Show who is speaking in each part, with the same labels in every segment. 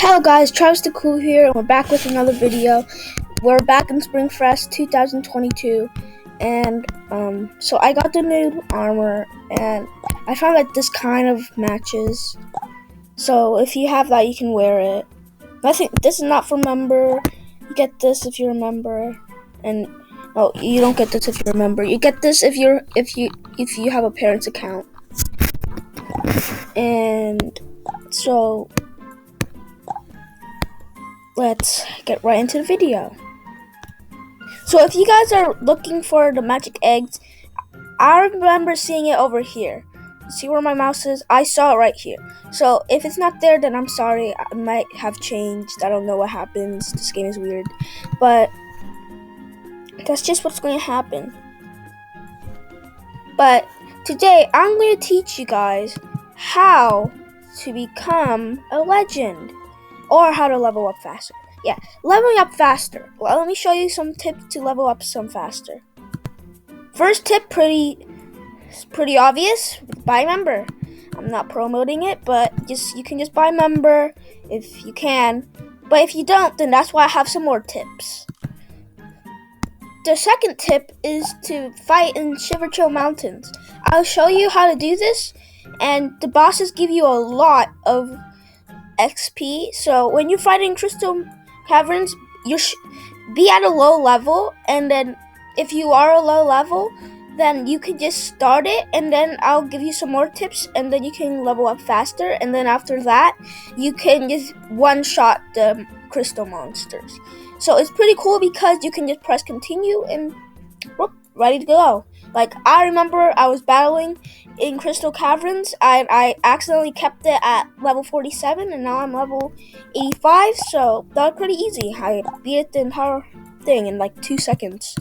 Speaker 1: Hello guys, Travis the Cool here, and we're back with another video. We're back in Springfest 2022, and so I got the new armor, and I found that this kind of matches. So if you have that, you can wear it. I think this is not for member. You get this if you're a member, and no, you don't get this if you're a member. You get this if you have a parent's account, and so. Let's get right into the video. So if you guys are looking for the magic eggs, I remember seeing it over here. See where my mouse is? I saw it right here. So if it's not there, then I'm sorry. I might have changed. I don't know what happens. This game is weird. But that's just what's going to happen. But today, I'm going to teach you guys how to become a legend. Or how to level up faster. Yeah, leveling up faster. Well, let me show you some tips to level up some faster. First tip, pretty obvious. Buy member. I'm not promoting it, but you can just buy member if you can. But if you don't, then that's why I have some more tips. The second tip is to fight in Shiverchill Mountains. I'll show you how to do this, and the bosses give you a lot of XP. So when you're fighting Crystal Caverns, you be at a low level, and then if you are a low level, then you can just start it, and then I'll give you some more tips, and then you can level up faster, and then after that you can just one-shot the crystal monsters. So it's pretty cool because you can just press continue and whoop, ready to go. Like, I remember I was battling in Crystal Caverns. I accidentally kept it at level 47, and now I'm level 85, so that was pretty easy. I beat the entire thing in like 2 seconds.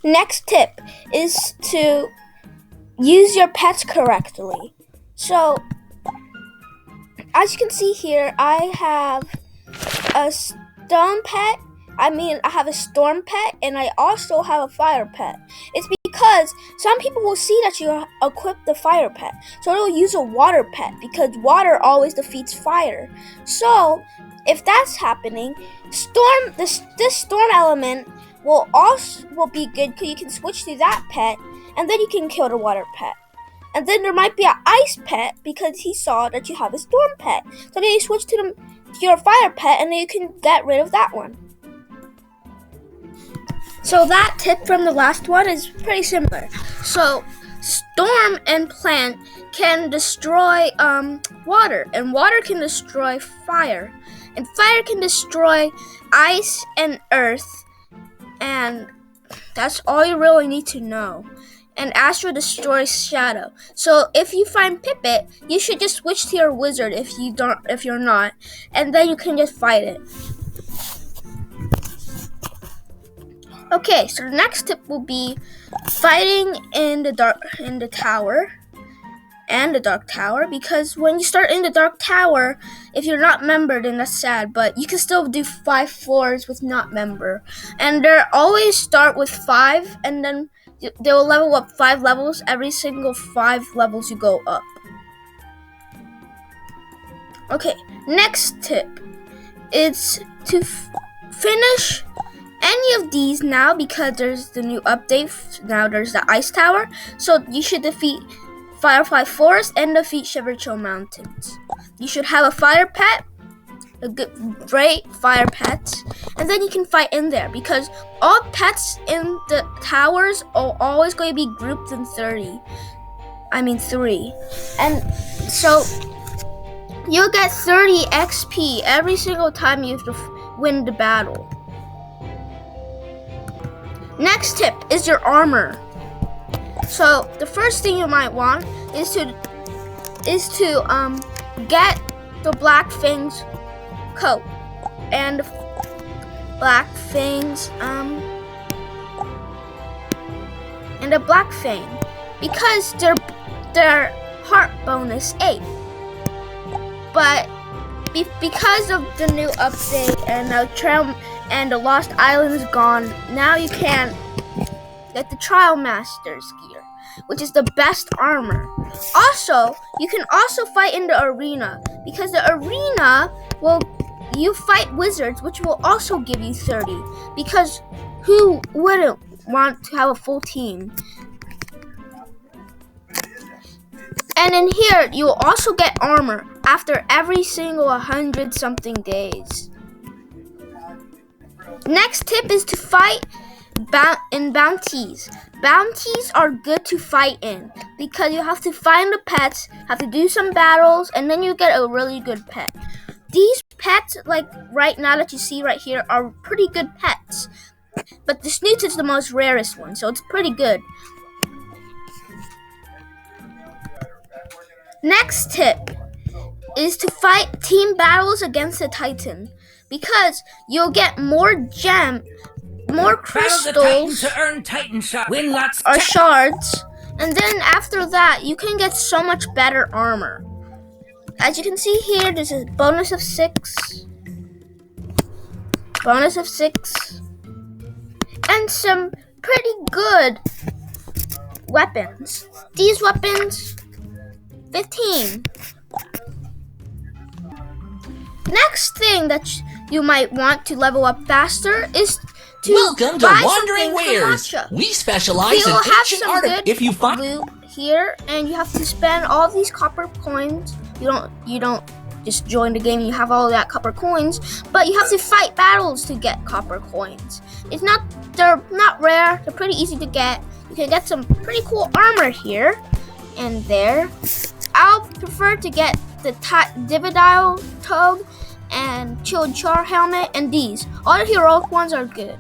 Speaker 1: Next tip is to use your pets correctly. So, as you can see here, I have a stone pet. I have a storm pet, and I also have a fire pet. It's because some people will see that you equip the fire pet, so they'll use a water pet because water always defeats fire. So if that's happening, this storm element will be good because you can switch to that pet, and then you can kill the water pet. And then there might be an ice pet because he saw that you have a storm pet, so then you switch to your fire pet, and then you can get rid of that one. So that tip from the last one is pretty similar. So storm and plant can destroy water, and water can destroy fire, and fire can destroy ice and earth, and that's all you really need to know. And Astro destroys Shadow. So if you find Pipit, you should just switch to your wizard if you're not, and then you can just fight it. Okay, so the next tip will be fighting in the dark tower and the dark tower, because when you start in the dark tower, if you're not member, then that's sad, but you can still do 5 floors with not member, and they always start with 5, and then they will level up 5 levels every single 5 levels you go up. Okay, next tip is to finish any of these now, because there's the new update. Now there's the ice tower, so you should defeat Firefly Forest and defeat Shiverchill Mountains. You should have a fire pet, a great fire pet, and then you can fight in there, because all pets in the towers are always going to be grouped in 3. And so you'll get 30 XP every single time you win the battle. Next tip is your armor. So the first thing you might want is to get the Black Fangs coat and Black Fangs and a Black Fang, because they're heart bonus 8. But because of the new update and the trail and the Lost Island is gone, now you can get the Trial Masters gear. which is the best armor. Also, you can also fight in the arena, because the arena you fight wizards, which will also give you 30, because who wouldn't want to have a full team? And in here, you will also get armor after every single 100 something days. Next tip is to fight in bounties. Bounties are good to fight in because you have to find the pets, have to do some battles, and then you get a really good pet. These pets, like right now that you see right here, are pretty good pets. But the Snoots is the most rarest one, so it's pretty good. Next tip is to fight team battles against a Titan, because you'll get more crystals
Speaker 2: to earn Titan shot. Win lots
Speaker 1: or shards, and then after that you can get so much better armor. As you can see here, there's a bonus of 6, and some pretty good weapons. These weapons, 15. Next thing that you might want to level up faster is to
Speaker 2: Welcome to
Speaker 1: buy
Speaker 2: Wandering
Speaker 1: something from
Speaker 2: Wares.
Speaker 1: Matcha.
Speaker 2: We specialize in
Speaker 1: You'll have
Speaker 2: ancient
Speaker 1: some
Speaker 2: art.
Speaker 1: good
Speaker 2: If you find
Speaker 1: loot here, and you have to spend all these copper coins. You don't just join the game and you have all that copper coins, but you have to fight battles to get copper coins. They're not rare. They're pretty easy to get. You can get some pretty cool armor here and there. I'll prefer to get the Dividile Toga and Chilchar helmet, and these. All the heroic ones are good.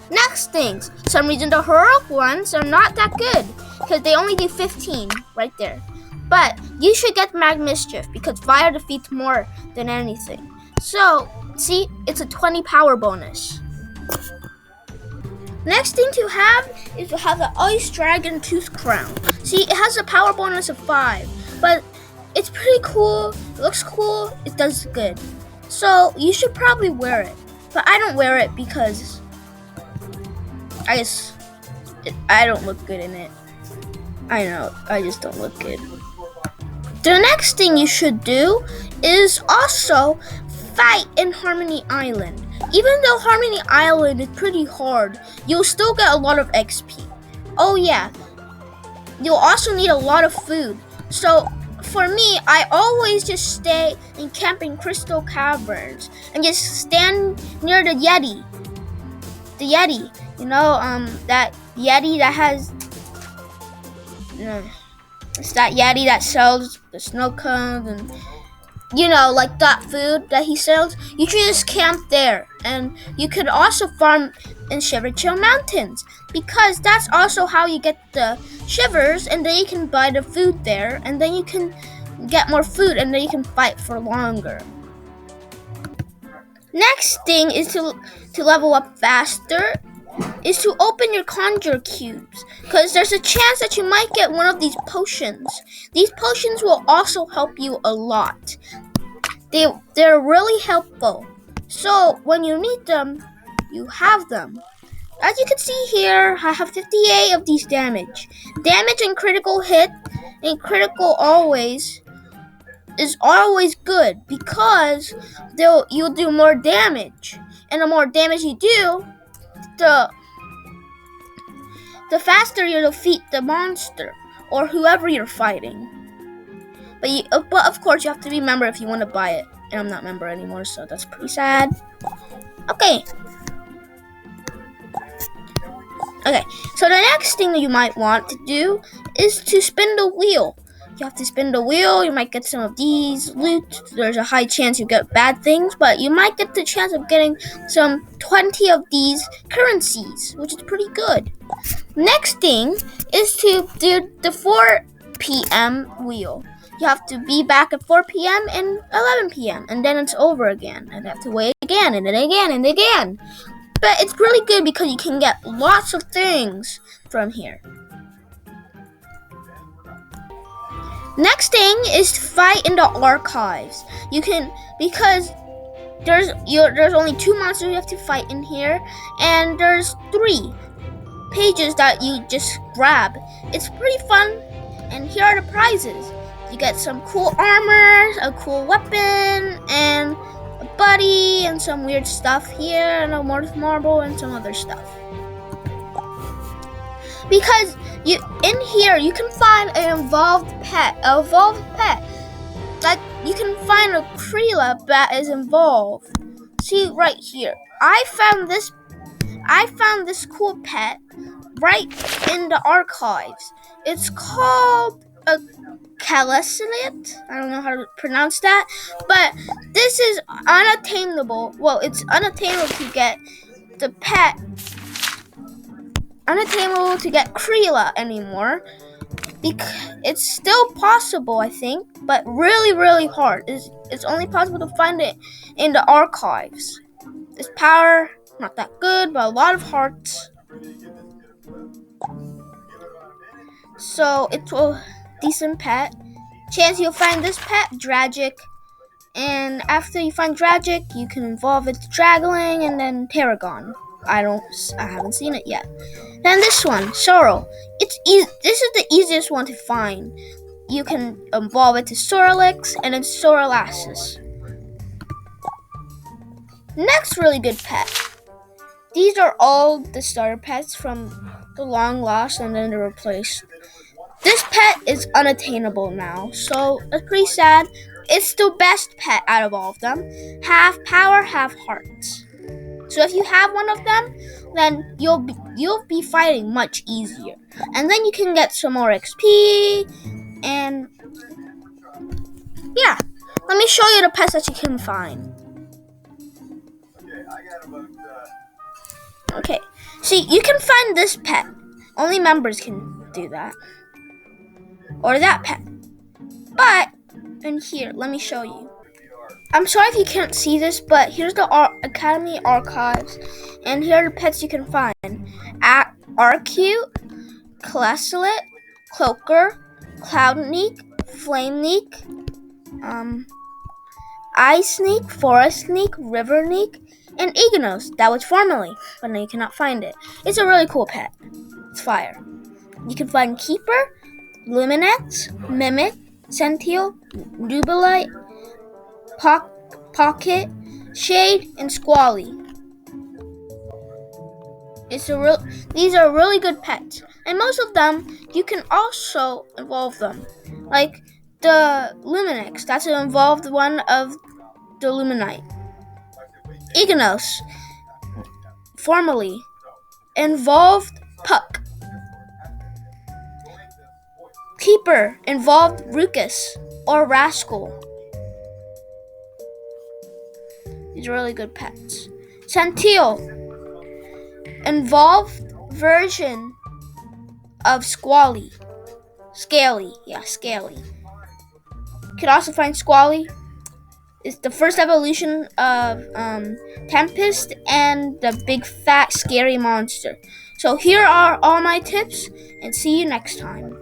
Speaker 1: Next things, some reason the heroic ones are not that good, because they only do 15 right there. But you should get Mag Mischief, because fire defeats more than anything. So, see, it's a 20 power bonus. Next thing to have is to have the Ice Dragon Tooth Crown. See, it has a power bonus of 5, but it's pretty cool, it looks cool, it does good. So, you should probably wear it. But I don't wear it because I don't look good in it. I know, I just don't look good. The next thing you should do is also fight in Harmony Island. Even though Harmony Island is pretty hard, you'll still get a lot of XP. Oh yeah, you'll also need a lot of food. So for me, I always just stay in camping Crystal Caverns and just stand near the Yeti. The Yeti, that Yeti that has... It's that Yeti that sells the snow cones and, like that food that he sells. You should just camp there. And you could also farm in Shiverchill Mountains, because that's also how you get the shivers, and then you can buy the food there, and then you can get more food, and then you can fight for longer. Next thing is to level up faster is to open your conjure cubes, because there's a chance that you might get one of these potions. These potions will also help you a lot. They're really helpful. So when you need them, you have them. As you can see here, I have 58 of these damage. Damage and critical hit and critical always is always good, because you'll do more damage. And the more damage you do, the faster you'll defeat the monster or whoever you're fighting. But of course you have to be a member if you want to buy it. And I'm not a member anymore, so that's pretty sad. Okay, so the next thing that you might want to do is to spin the wheel. You have to spin the wheel, you might get some of these loot. There's a high chance you get bad things, but you might get the chance of getting some 20 of these currencies, which is pretty good. Next thing is to do the 4 p.m. wheel. You have to be back at 4 p.m. and 11 p.m. and then it's over again. And you have to wait again and then again and again. But it's really good because you can get lots of things from here. Next thing is to fight in the archives. You can, because there's only 2 monsters you have to fight in here, and there's 3. pages that you just grab. It's pretty fun, and here are the prizes. You get some cool armor, a cool weapon, and a buddy, and some weird stuff here, and a marble, and some other stuff. Because in here you can find an evolved pet. That you can find a Krila that is involved. See right here. I found this cool pet right in the archives. It's called a Calasilate. I don't know how to pronounce that, but this is unattainable. Well, it's unattainable to get the pet. Unattainable to get Krila anymore. It's still possible, I think, but really, really hard. It's only possible to find it in the archives. Its power, not that good, but a lot of hearts. So it's a decent pet. Chance you'll find this pet, Dragic. And after you find Dragic, you can evolve it to Dragling and then Paragon. I haven't seen it yet. Then this one, Sorrel. This is the easiest one to find. You can evolve it to Sorrelix and then Sorrelasis. Next really good pet. These are all the starter pets from the long lost and then they're replaced. This pet is unattainable now, so it's pretty sad. It's the best pet out of all of them. Half power, half hearts. So if you have one of them, then you'll be fighting much easier. And then you can get some more XP, and yeah. Let me show you the pets that you can find. Okay, see, you can find this pet. Only members can do that. Or that pet. But, in here, let me show you. I'm sorry if you can't see this, but here's the Academy Archives, and here are the pets you can find. Arcute, Calasilate, Cloaker, Cloudneek, Flameneek, Iceneek, Forestneek, Riverneek, and Ignos. That was formerly, but now you cannot find it. It's a really cool pet. It's fire. You can find Keeper, Luminex, Mimic, Sential, Nubilite, Pocket, Shade, and Squally. These are really good pets, and most of them you can also evolve them. Like the Luminex, that's an evolved one of the Luminite. Ignos, formerly involved Puck. Keeper, involved Ruckus or Rascal. These are really good pets. Sential, involved version of Squally. Scaly. You can also find Squally. It's the first evolution of Tempest and the big fat scary monster. So here are all my tips, and see you next time.